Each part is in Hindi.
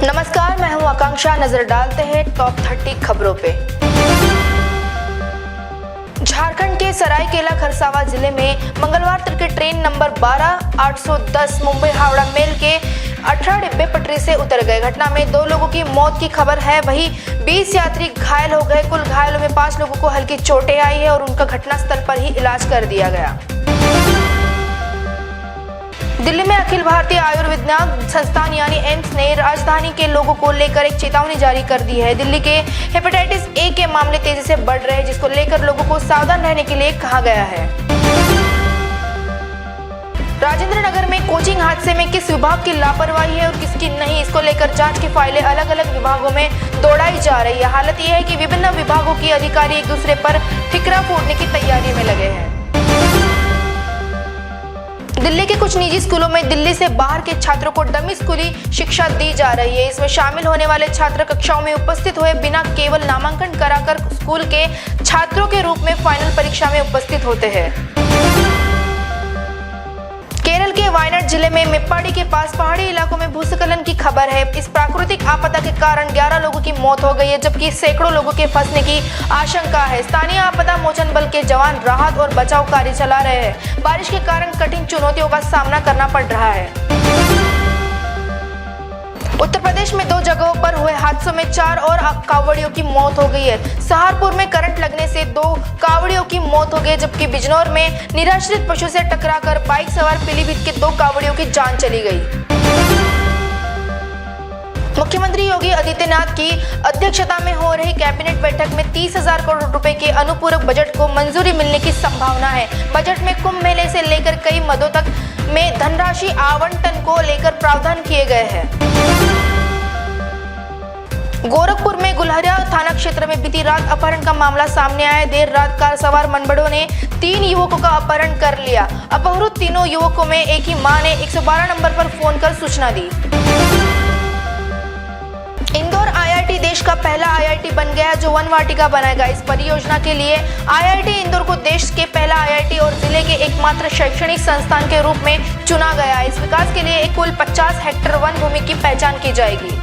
नमस्कार, मैं हूं आकांक्षा। नजर डालते हैं टॉप 30 खबरों पे। झारखंड के सरायकेला खरसावां जिले में मंगलवार तड़के train number 12-810 Mumbai Howrah mail के 18 डिब्बे पटरी से उतर गए। घटना में 2 लोगों की मौत की खबर है, वहीं 20 यात्री घायल हो गए। कुल घायलों में 5 लोगों को हल्की चोटें आई है और उनका घटनास्थल पर ही इलाज कर दिया गया। दिल्ली में अखिल भारतीय आयुर्विज्ञान संस्थान यानी एम्स ने राजधानी के लोगों को लेकर एक चेतावनी जारी कर दी है। दिल्ली के हेपेटाइटिस ए के मामले तेजी से बढ़ रहे हैं, जिसको लेकर लोगों को सावधान रहने के लिए कहा गया है। राजेंद्र नगर में कोचिंग हादसे में किस विभाग की लापरवाही है और किसकी नहीं, इसको लेकर जांच की फाइलें अलग अलग विभागों में दौड़ाई जा रही है। हालत यह है कि विभिन्न विभागों के अधिकारी एक दूसरे पर ठिकरा फोड़ने की तैयारी में लगे हैं। दिल्ली के कुछ निजी स्कूलों में दिल्ली से बाहर के छात्रों को डमी स्कूली शिक्षा दी जा रही है। इसमें शामिल होने वाले छात्र कक्षाओं में उपस्थित हुए बिना केवल नामांकन कराकर स्कूल के छात्रों के रूप में फाइनल परीक्षा में उपस्थित होते हैं। केरल के वायनाड जिले में मेप्पाडी के पास पहाड़ी इलाकों में भूस्खलन की खबर है। इस प्राकृतिक आपदा के कारण 11 लोगों की मौत हो गई है, जबकि सैकड़ों लोगों के फंसने की आशंका है। स्थानीय आपदा मोचन बल के जवान राहत और बचाव कार्य चला रहे हैं। बारिश के कारण कठिन चुनौतियों का सामना करना पड़ रहा है। उत्तर प्रदेश में 2 जगहों पर हुए हादसों में 4 और कावड़ियों की मौत हो गई है। सहारनपुर में करंट लगने से 2 कावड़ियों की मौत हो गई, जबकि बिजनौर में निराश्रित पशु से टकराकर बाइक सवार पीलीभीत के 2 कावड़ियों की जान चली गई। मुख्यमंत्री योगी आदित्यनाथ की अध्यक्षता में हो रही कैबिनेट बैठक में 30,000 करोड़ रुपए के अनुपूरक बजट को मंजूरी मिलने की संभावना है। बजट में कुंभ मेले से लेकर कई मदों तक में धनराशि आवंटन को लेकर प्रावधान किए गए हैं। गोरखपुर में गुलहरिया थाना क्षेत्र में बीती रात अपहरण का मामला सामने आया। देर रात कार सवार मनबड़ों ने 3 युवकों का अपहरण कर लिया। अपहृत तीनों युवकों में एक ही मां ने 112 नंबर पर फोन कर सूचना दी। इंदौर आईआईटी देश का पहला आईआईटी बन गया है, जो वन वाटिका बनाएगा। इस परियोजना के लिए आईआईटी इंदौर को देश के पहला आईआईटी और जिले के एकमात्र शैक्षणिक संस्थान के रूप में चुना गया है। इस विकास के लिए कुल 50 हेक्टेयर वन भूमि की पहचान की जाएगी।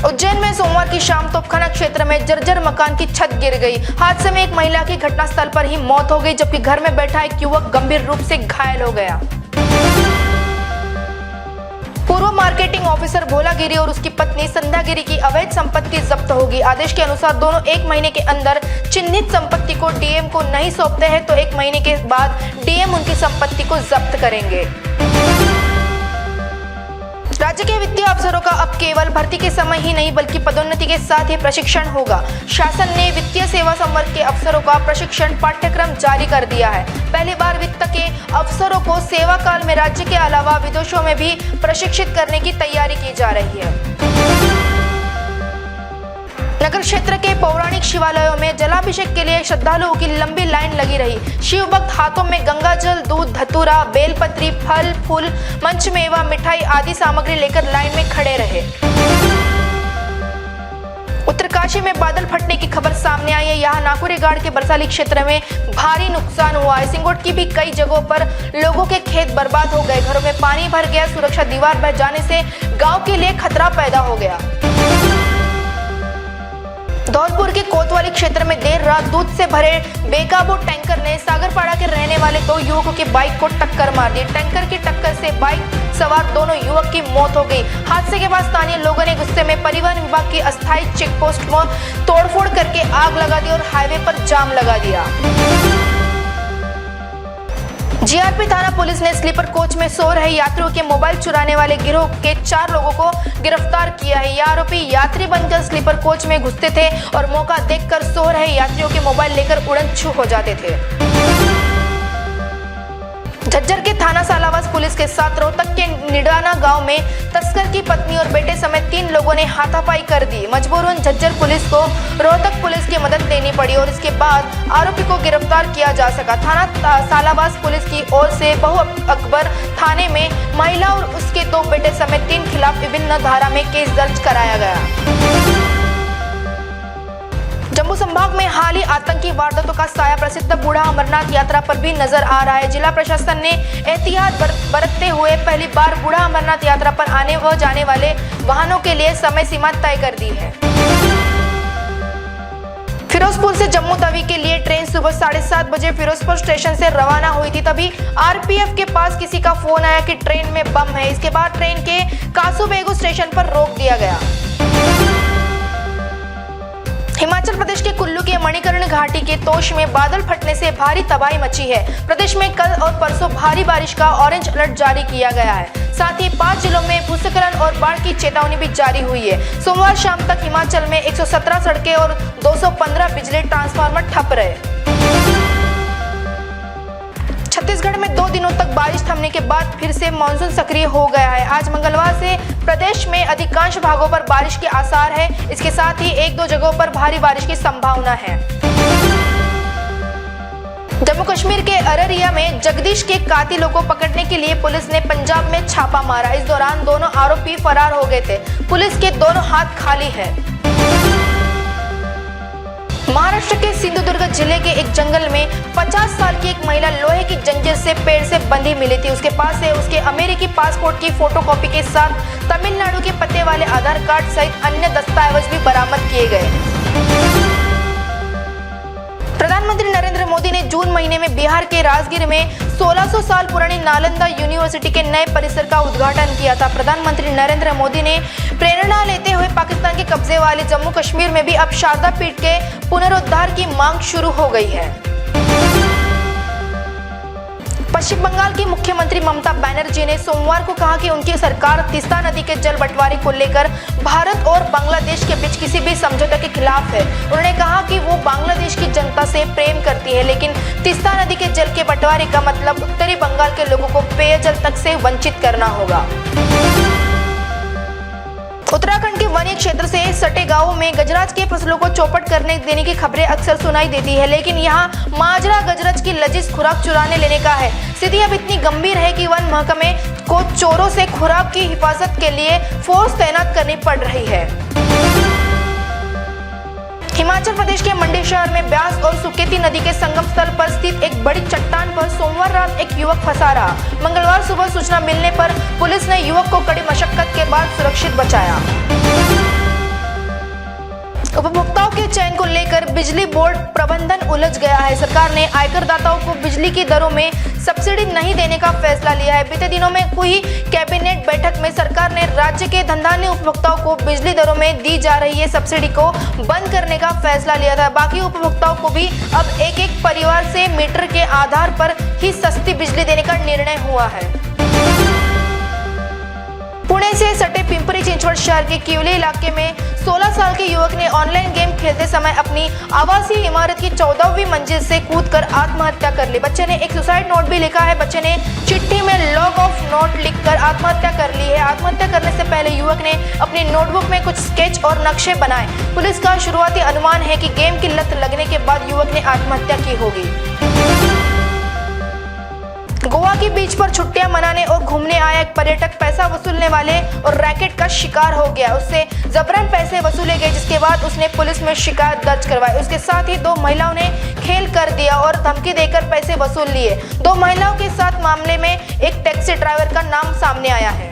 उज्जैन में सोमवार की शाम तोपखाना क्षेत्र में जर्जर मकान की छत गिर गई। हादसे में एक महिला की घटनास्थल पर ही मौत हो गई, जबकि घर में बैठा एक युवक गंभीर रूप से घायल हो गया। पूर्व मार्केटिंग ऑफिसर भोला गिरी और उसकी पत्नी संध्या गिरी की अवैध संपत्ति जब्त होगी। आदेश के अनुसार दोनों 1 महीने के अंदर चिन्हित संपत्ति को डीएम को नहीं सौंपते हैं तो 1 महीने के बाद डीएम उनकी संपत्ति को जब्त करेंगे। राज्य के वित्तीय अफसरों का अब केवल भर्ती के समय ही नहीं बल्कि पदोन्नति के साथ ही प्रशिक्षण होगा। शासन ने वित्तीय सेवा संवर्ग के अफसरों का प्रशिक्षण पाठ्यक्रम जारी कर दिया है। पहली बार वित्त के अफसरों को सेवा काल में राज्य के अलावा विदेशों में भी प्रशिक्षित करने की तैयारी की जा रही है। नगर क्षेत्र के पौराणिक शिवालयों में जलाभिषेक के लिए श्रद्धालुओं की लंबी लाइन लगी रही। शिव भक्त हाथों में गंगा जल, दूध, धतूरा, बेलपत्री, फल फूल, पंचमेवा, मिठाई आदि सामग्री लेकर लाइन में खड़े रहे। उत्तरकाशी में बादल फटने की खबर सामने आई है। यहाँ नाकुरी गाड़ के बरसाली क्षेत्र में भारी नुकसान हुआ है। सिंगोट की भी कई जगहों पर लोगों के खेत बर्बाद हो गए। घरों में पानी भर गया। सुरक्षा दीवार बह जाने से गाँव के लिए खतरा पैदा हो गया। धौलपुर के कोतवाली क्षेत्र में देर रात दूध से भरे बेकाबू टैंकर ने सागरपाड़ा के रहने वाले 2 युवकों की बाइक को टक्कर मार दी। टैंकर की टक्कर से बाइक सवार दोनों युवक की मौत हो गई। हादसे के बाद स्थानीय लोगों ने गुस्से में परिवहन विभाग की अस्थायी चेक पोस्ट में तोड़फोड़ करके आग लगा दी और हाईवे पर जाम लगा दिया। जीआरपी थाना पुलिस ने स्लीपर कोच में सो रहे यात्रियों के मोबाइल चुराने वाले गिरोह के 4 लोगों को गिरफ्तार किया है। ये आरोपी यात्री बनकर स्लीपर कोच में घुसते थे और मौका देखकर सो रहे यात्रियों के मोबाइल लेकर उड़न छू हो जाते थे। झज्जर के थाना सालावास पुलिस के साथ रोहतक के निडाना गांव में तस्कर की पत्नी और बेटे समेत 3 लोगों ने हाथापाई कर दी। मजबूरन झज्जर पुलिस को रोहतक पुलिस की मदद लेनी पड़ी और इसके बाद आरोपी को गिरफ्तार किया जा सका। थाना सालावास पुलिस की ओर से बहु अकबर थाने में महिला और उसके 2 बेटे समेत 3 खिलाफ विभिन्न धारा में केस दर्ज कराया गया। जम्मू संभाग में हाल ही आतंकी वारदातों का साया प्रसिद्ध बूढ़ा अमरनाथ यात्रा पर भी नजर आ रहा है। जिला प्रशासन ने एहतियात बरतते हुए पहली बार बूढ़ा अमरनाथ यात्रा पर आने व जाने वाले वाहनों के लिए समय सीमा तय कर दी है। फिरोजपुर से जम्मू तवी के लिए ट्रेन सुबह 7:30 बजे फिरोजपुर स्टेशन से रवाना हुई थी। तभी आरपीएफ के पास किसी का फोन आया कि ट्रेन में बम है। इसके बाद ट्रेन के कासूबेगू स्टेशन पर रोक दिया गया। हिमाचल प्रदेश के कुल्लू के मणिकर्ण घाटी के तोश में बादल फटने से भारी तबाही मची है। प्रदेश में कल और परसों भारी बारिश का ऑरेंज अलर्ट जारी किया गया है। साथ ही 5 जिलों में भूस्खलन और बाढ़ की चेतावनी भी जारी हुई है। सोमवार शाम तक हिमाचल में 117 सड़कें और 215 बिजली ट्रांसफार्मर ठप रहे। छत्तीसगढ़ में 2 दिनों तक बारिश थमने के बाद फिर से मानसून सक्रिय हो गया है। आज मंगलवार से प्रदेश में अधिकांश भागों पर बारिश के आसार है। इसके साथ ही 1-2 जगहों पर भारी बारिश की संभावना है। जम्मू कश्मीर के अररिया में जगदीश के कातिलों को पकड़ने के लिए पुलिस ने पंजाब में छापा मारा। इस दौरान दोनों आरोपी फरार हो गए थे। पुलिस के दोनों हाथ खाली है। महाराष्ट्र के सिंधुदुर्ग जिले के एक जंगल में 50 साल की एक महिला लोहे की जंजीर से पेड़ से बंधी मिली थी। उसके पास से उसके अमेरिकी पासपोर्ट की फोटोकॉपी के साथ तमिलनाडु के पते वाले आधार कार्ड सहित अन्य दस्तावेज भी बरामद किए गए। प्रधानमंत्री नरेंद्र मोदी ने जून महीने में बिहार के राजगीर में 1600 साल पुरानी नालंदा यूनिवर्सिटी के नए परिसर का उद्घाटन किया था। प्रधानमंत्री नरेंद्र मोदी ने प्रेरणा लेते हुए पाकिस्तान के कब्जे वाले जम्मू कश्मीर में भी अब शारदा पीठ के पुनरुद्धार की मांग शुरू हो गई है। पश्चिम बंगाल की मुख्यमंत्री ममता बनर्जी ने सोमवार को कहा कि उनकी सरकार तीस्ता नदी के जल बंटवारे को लेकर भारत और बांग्लादेश के बीच किसी भी समझौते के खिलाफ है। उन्होंने कहा कि वो बांग्लादेश की जनता से प्रेम करती है, लेकिन तीस्ता नदी के जल के बंटवारे का मतलब उत्तरी बंगाल के लोगों को पेयजल तक से वंचित करना होगा। उत्तराखंड के वन्य क्षेत्र से सटे गांवों में गजराज के फसलों को चौपट करने देने की खबरें अक्सर सुनाई देती है, लेकिन यहाँ माजरा गजराज की लजीज खुराक चुराने लेने का है। स्थिति अब इतनी गंभीर है कि वन महकमे को चोरों से खुराक की हिफाजत के लिए फोर्स तैनात करनी पड़ रही है। हिमाचल प्रदेश के मंडी शहर में ब्यास और सुकेती नदी के संगम स्थल पर स्थित एक बड़ी चट्टान पर सोमवार रात एक युवक फंसा रहा। मंगलवार सुबह सूचना मिलने पर पुलिस ने युवक को कड़ी मशक्कत के बाद सुरक्षित बचाया। उपभोक्ताओं के चयन को लेकर बिजली बोर्ड प्रबंधन उलझ गया है। सरकार ने आयकर दाताओं को बिजली की दरों में सब्सिडी नहीं देने का फैसला लिया है। बीते दिनों में हुई कैबिनेट बैठक में सरकार ने राज्य के धनधान्य उपभोक्ताओं को बिजली दरों में दी जा रही है सब्सिडी को बंद करने का फैसला लिया था। बाकी उपभोक्ताओं को भी अब एक परिवार से मीटर के आधार पर ही सस्ती बिजली देने का निर्णय हुआ है। पुणे से सटे पिंपरी चिंचवड शहर के किवली इलाके में 16 साल के युवक ने ऑनलाइन गेम खेलते समय अपनी आवासीय इमारत की 14वीं मंजिल से कूदकर आत्महत्या कर ली। बच्चे ने एक सुसाइड नोट भी लिखा है। बच्चे ने चिट्ठी में लॉग ऑफ नोट लिखकर आत्महत्या कर ली है। आत्महत्या करने से पहले युवक ने अपनी नोटबुक में कुछ स्केच और नक्शे बनाए। पुलिस का शुरुआती अनुमान है कि गेम की लत लगने के बाद युवक ने आत्महत्या की होगी। गोवा के बीच पर छुट्टियां मनाने और घूमने आया एक पर्यटक पैसा वसूलने वाले और रैकेट का शिकार हो गया। उससे जबरन पैसे वसूले गए, जिसके बाद उसने पुलिस में शिकायत दर्ज करवाई। उसके साथ ही 2 महिलाओं ने खेल कर दिया और धमकी देकर पैसे वसूल लिए। 2 महिलाओं के साथ मामले में एक टैक्सी ड्राइवर का नाम सामने आया है।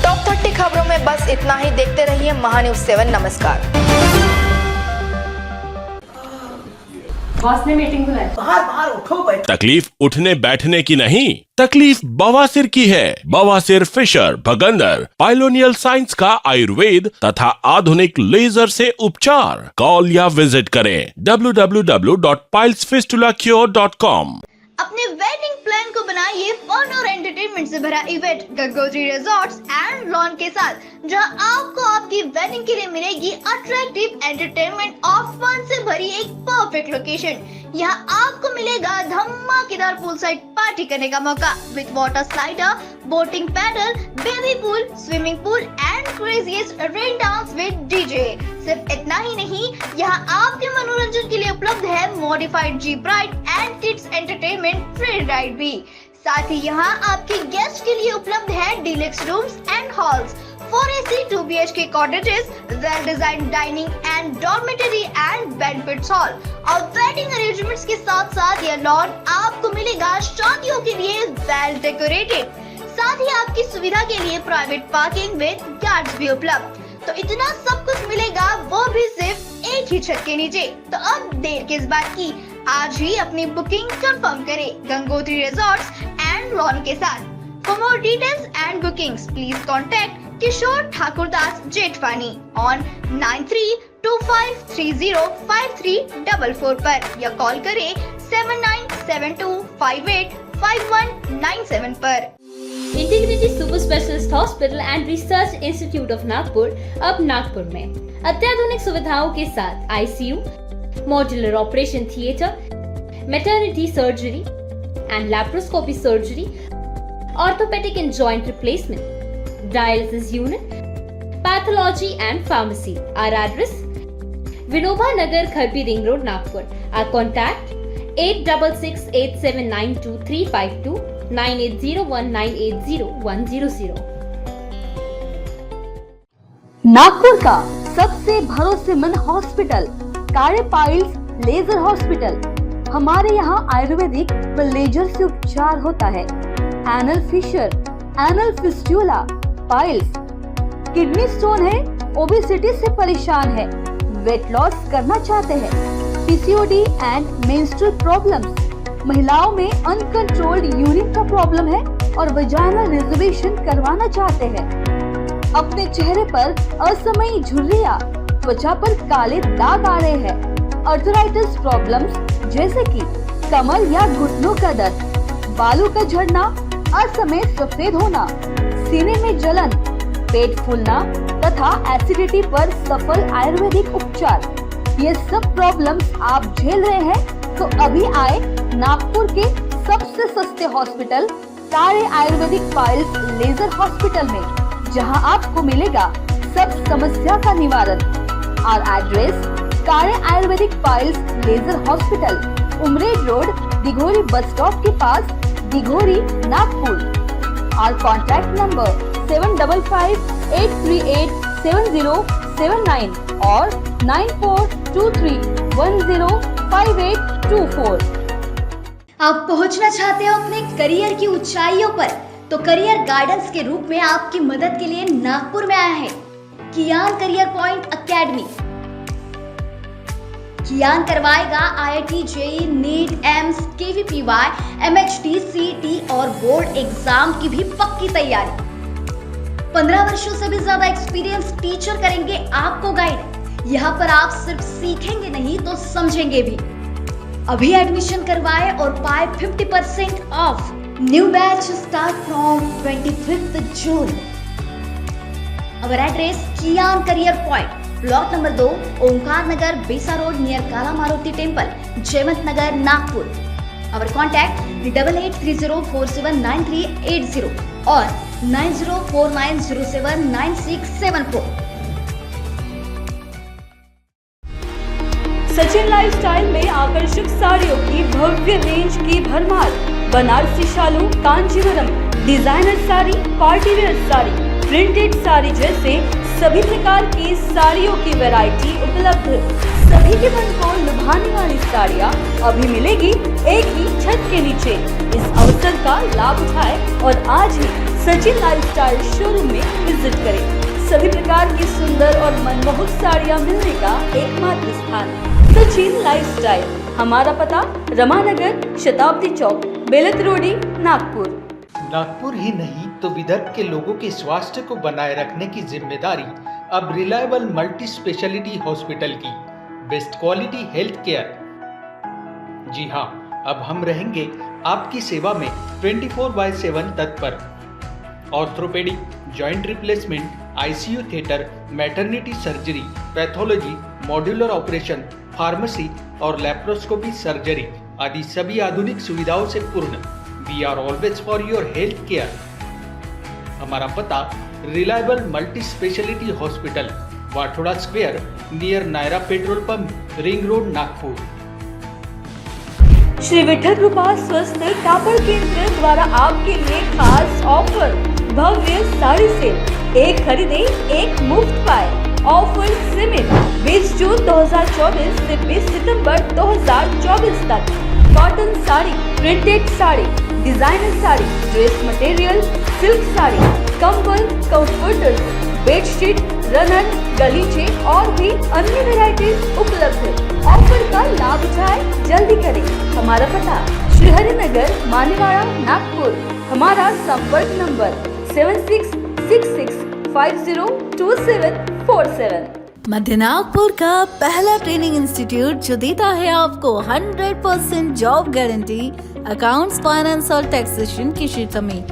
टॉप 30 खबरों में बस इतना ही। देखते रहिए महान्यूज 7। नमस्कार। बॉस ने मीटिंग बुलाई। बाहर उठो बैठो। तकलीफ उठने बैठने की नहीं, तकलीफ बवासीर की है। बवासीर, फिशर, भगंदर, पाइलोनियल साइंस का आयुर्वेद तथा आधुनिक लेजर से उपचार। कॉल या विजिट करें www.pilesfistulacure.com। अपने वेडिंग प्लान को बनाइए फन और एंटरटेनमेंट से भरा event Gangotri resorts and lawn के साथ, जहां आपको आपकी वेडिंग के लिए मिलेगी अट्रैक्टिव एंटरटेनमेंट और फन से भरी एक परफेक्ट लोकेशन। यहाँ आपको मिलेगा धमाकेदार पूल साइड पार्टी करने का मौका with water slider, boating pedal, baby pool, swimming pool and craziest rain dance with DJ. सिर्फ इतना ही नहीं, यहाँ आपके मनोरंजन के लिए उपलब्ध है modified jeep ride and kids entertainment free ride भी। साथ ही यहाँ आपके गेस्ट के लिए उपलब्ध है deluxe rooms and halls, 4 AC 2 BHK cottages, well-designed dining and dormitory and banquet hall और वेडिंग अरेंजमेंट्स के साथ साथ यह लॉन आपको मिलेगा शादियों के लिए वेल डेकोरेटेड। साथ ही आपकी सुविधा के लिए प्राइवेट पार्किंग विद गार्ड्स भी उपलब्ध। तो इतना सब कुछ मिलेगा, वो भी सिर्फ एक ही छत के नीचे। तो अब देर किस बात की, आज ही अपनी बुकिंग कंफर्म करें गंगोत्री रिजॉर्ट्स एंड लॉन के साथ। For more details and bookings, please contact Kishore Thakurdas Jetwani on 9325305344 पर या कॉल करें 7972585197 पर। Integrated super specialist hospital and research institute of Nagpur अब नागपुर में अत्याधुनिक सुविधाओं के साथ ICU, modular operation theatre, maternity surgery and laparoscopy surgery, orthopaedic and joint replacement, dialysis unit, pathology and pharmacy. Our address: Vinoba Nagar, Kharbi Ring Road, Nagpur. Our contact: 8668792352 9801980100। Nagpur का सबसे भरोसेमंद हॉस्पिटल कार्य पाइल्स लेजर हॉस्पिटल। हमारे यहाँ आयुर्वेदिक व लेजर से उपचार होता है। Anal fissure, anal fistula, piles, kidney stone है, ओबेसिटी से परेशान है, वेट लॉस करना चाहते हैं, PCOD एंड मेंस्ट्रुअल प्रॉब्लम्स, महिलाओं में अनकंट्रोल्ड यूरिन का प्रॉब्लम है और वजाइनल रिजर्वेशन करवाना चाहते हैं, अपने चेहरे पर असमयी झुर्रियां, त्वचा पर काले दाग आ रहे हैं, अर्थराइटिस प्रॉब्लम्स जैसे कि कमर या घुटनों का दर्द, बालों का झड़ना, असमय सफेद होना, सीने में जलन, पेट फूलना तथा एसिडिटी पर सफल आयुर्वेदिक उपचार, ये सब प्रॉब्लम्स आप झेल रहे हैं तो अभी आए नागपुर के सबसे सस्ते हॉस्पिटल कार्य आयुर्वेदिक पाइल्स लेजर हॉस्पिटल में, जहां आपको मिलेगा सब समस्या का निवारण। और एड्रेस: कार्य Ayurvedic piles laser hospital, Umred road, Dighori bus stop के पास, दिघोरी, नागपुर। और कॉन्टैक्ट नंबर 7588387079 और 9423105824। आप पहुंचना चाहते हो अपने करियर की ऊंचाइयों पर, तो करियर गाइडेंस के रूप में आपकी मदद के लिए नागपुर में आया है कियान करियर पॉइंट एकेडमी। कियान करवाएगा IIT, JEE, NEET, AIIMS, KVPY, MHT, CET और बोर्ड एग्जाम की भी पक्की तैयारी। 15 वर्षों से भी ज्यादा एक्सपीरियंस टीचर करेंगे आपको गाइड। यहाँ पर आप सिर्फ सीखेंगे नहीं तो समझेंगे भी। अभी एडमिशन करवाए और पाए 50% off. New batch start from 25th June। Our address: Kiyan career point, block number 2, Omkar Nagar, Besa road, near Kala Maruti temple, Jaywant Nagar, Nagpur. Our contact 8830479380 और 9049079674। सचिन लाइफस्टाइल में आकर्षक साड़ियों की भव्य रेंज की भरमार। बनारसी शालू, Kanjeevaram, designer sari, party wear sari, printed sari जैसे सभी प्रकार की साड़ियों की वैरायटी उपलब्ध। सभी के मन को लुभाने वाली साड़ियाँ अभी मिलेगी एक ही छत के नीचे। इस अवसर का लाभ उठाएं और आज ही सचिन लाइफस्टाइल शोरूम में विजिट करें। सभी प्रकार की सुंदर और मनमोहक साड़ियाँ मिलने का एकमात्र स्थान सचिन लाइफस्टाइल। हमारा पता: रमानगर, शताब्दी चौक, बेलत रोडी, नागपुर। नागपुर ही नहीं तो विदर्भ के लोगों के स्वास्थ्य को बनाए रखने की जिम्मेदारी अब रिलायबल मल्टी स्पेशलिटी हॉस्पिटल की। Best quality health care. जी हाँ, अब हम रहेंगे आपकी सेवा में 24/7 तत्पर। Orthopaedic, joint replacement, ICU theatre, maternity surgery, pathology, modular operation, pharmacy और लैप्रोस्कोपी सर्जरी आदि सभी आधुनिक सुविधाओं से पूर्ण। We are always for your health care. हमारा पता: reliable multi speciality hospital, Wathoda square, near Nayara petrol pump, ring road, Nagpur. Shri Vithal Kripa स्वस्थ कापड़ केंद्र द्वारा आपके लिए खास ऑफर, भव्य साड़ी सेल। एक खरीदे एक मुफ्त पाए। ऑफर सीमित 20 जून 2024 से 20 सितंबर 2024 तक। Cotton sari, printed sari, designer sari, dress material, silk sari, कंबल, कंफर्टर्स, बेडशीट, रनर, गलीचे और भी अन्य वैरायटीज उपलब्ध है। ऑफर का लाभ उठाए, जल्दी करें। हमारा पता श्रीहरि नगर, मानेवाड़ा, नागपुर। हमारा संपर्क नंबर 7666502747। मध्य नागपुर का पहला ट्रेनिंग इंस्टीट्यूट जो देता है आपको 100% जॉब गारंटी अकाउंट्स, फाइनेंस और टैक्सेशन के क्षेत्र में।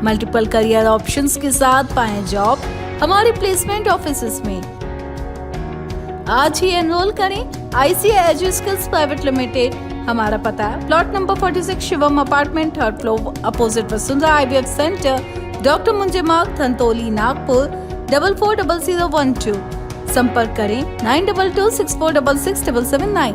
मल्टीपल करियर ऑप्शंस के साथ पाएं जॉब हमारे प्लेसमेंट ऑफिसेस में। आज ही एनरोल करें ICI एजुस्किल्स प्राइवेट लिमिटेड। हमारा पता है plot number 46 Shivam apartment, third floor, opposite Vasundhara IVF centre, doctor Munje Marg, Dhantoli, Nagpur 440012। संपर्क करें 9226466779।